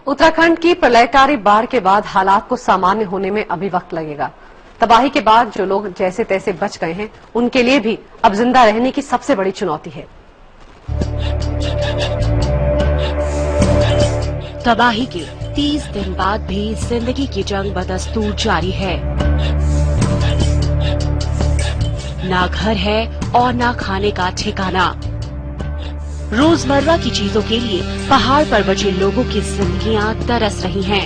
उत्तराखंड की प्रलयकारी बाढ़ के बाद हालात को सामान्य होने में अभी वक्त लगेगा। तबाही के बाद जो लोग जैसे तैसे बच गए हैं, उनके लिए भी अब जिंदा रहने की सबसे बड़ी चुनौती है। तबाही के 30 दिन बाद भी जिंदगी की जंग बदस्तूर जारी है। ना घर है और ना खाने का ठिकाना। रोजमर्रा की चीजों के लिए पहाड़ पर बचे लोगों की जिंदगियां तरस रही हैं।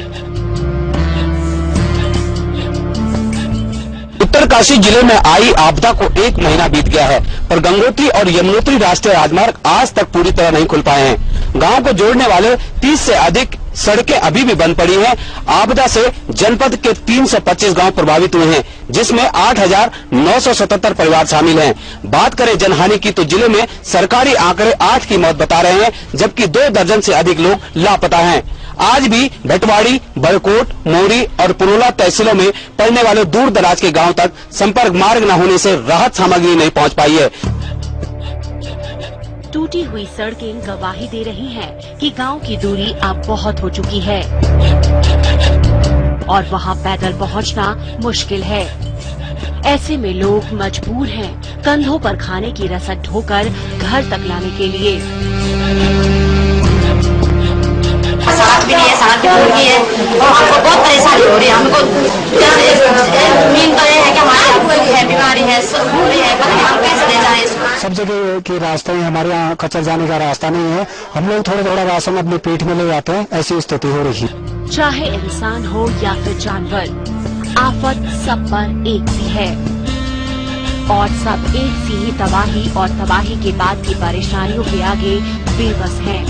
उत्तरकाशी जिले में आई आपदा को 1 महीना बीत गया है और गंगोत्री और यमुनोत्री राष्ट्रीय राजमार्ग आज तक पूरी तरह नहीं खुल पाए हैं। गांव को जोड़ने वाले 30 से अधिक सड़कें अभी भी बंद पड़ी हैं। आपदा से जनपद के 325 गांव प्रभावित हुए हैं, जिसमें 8,977 परिवार शामिल हैं। बात करें जनहानि की तो जिले में सरकारी आंकड़े 8 की मौत बता रहे हैं, जबकि 2 दर्जन से अधिक लोग लापता हैं। आज भी भटवाड़ी, बड़कोट, मोरी और पुरोला तहसीलों में पड़ने वाले दूर दराज के गांव तक संपर्क मार्ग न होने से राहत सामग्री नहीं पहुंच पाई है। टूटी हुई सड़कें गवाही दे रही हैं कि गांव की दूरी अब बहुत हो चुकी है और वहां पैदल पहुंचना मुश्किल है। ऐसे में लोग मजबूर हैं कंधों पर खाने की रसद ढोकर घर तक लाने के लिए। साथ भी नहीं है, साथ भी दूर की है और हमको बहुत परेशानी हो रही है। हमको मेन तो ये है कि हमारी बीमारी है, बुरी है, पता नहीं हम कैसे ले जाए इसको। सब जगह के रास्ते हैं, हमारे यहाँ खच्चर जाने का रास्ता नहीं है। हम लोग थोड़ा थोड़ा राशन अपने पेट में ले जाते हैं, ऐसी स्थिति हो रही है। चाहे इंसान हो या फिर जानवर, आफत सब पर एक सी है और सब एक सी ही तबाही और तबाही के बाद की परेशानियों के आगे बेबस हैं।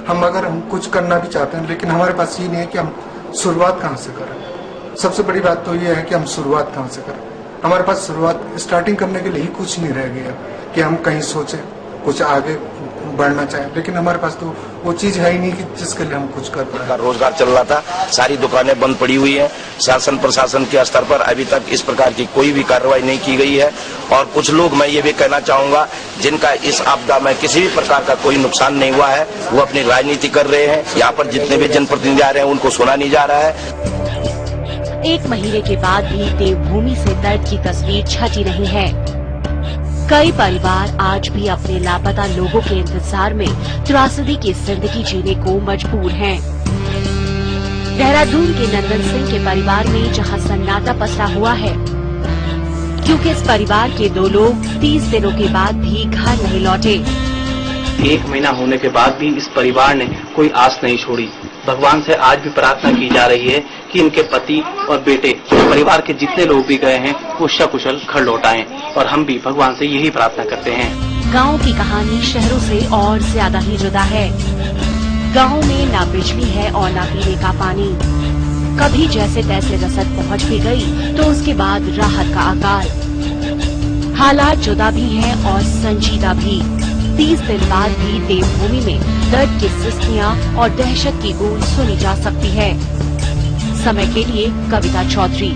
हम कुछ करना भी चाहते हैं, लेकिन हमारे पास ये नहीं है कि हम शुरुआत कहाँ से करें। सबसे बड़ी बात तो ये है कि हम शुरुआत कहाँ से करें। हमारे पास शुरुआत स्टार्टिंग करने के लिए ही कुछ नहीं रह गया कि हम कहीं सोचें, कुछ आगे बढ़ना चाहें, लेकिन हमारे पास तो वो चीज है ही नहीं कि जिसके लिए हम कुछ कर पाए। रोजगार चल रहा था, सारी दुकानें बंद पड़ी हुई हैं। शासन प्रशासन के स्तर पर अभी तक इस प्रकार की कोई भी कार्रवाई नहीं की गई है और कुछ लोग, मैं ये भी कहना चाहूंगा, जिनका इस आपदा में किसी भी प्रकार का कोई नुकसान नहीं हुआ है, वो अपनी राजनीति कर रहे हैं। यहाँ पर जितने भी जनप्रतिनिधि आ रहे हैं उनको सुना नहीं जा रहा है। 1 महीने के बाद भी देवभूमि से दर्द की तस्वीर छटी नहीं है। कई परिवार आज भी अपने लापता लोगों के इंतजार में त्रासदी की जिंदगी जीने को मजबूर हैं। देहरादून के नंदन सिंह के परिवार में जहां सन्नाटा पसरा हुआ है, क्योंकि इस परिवार के 2 लोग 30 दिनों के बाद भी घर नहीं लौटे। 1 महीना होने के बाद भी इस परिवार ने कोई आस नहीं छोड़ी। भगवान से आज भी प्रार्थना की जा रही है कि इनके पति और बेटे, परिवार के जितने लोग भी गए हैं, वो सकुशल घर लौट आएं और हम भी भगवान से यही प्रार्थना करते हैं। गांव की कहानी शहरों से और ज्यादा ही जुदा है। गांव में ना बिजली है और ना पीने का पानी। कभी जैसे तैसे रसद पहुंच भी गई तो उसके बाद राहत का आकार। हालात जुदा भी है और संजीदा भी। 30 दिन बाद भी देवभूमि में दर्द की सिस्कियां और दहशत की गूंज सुनी जा सकती है। समय के लिए कविता चौधरी।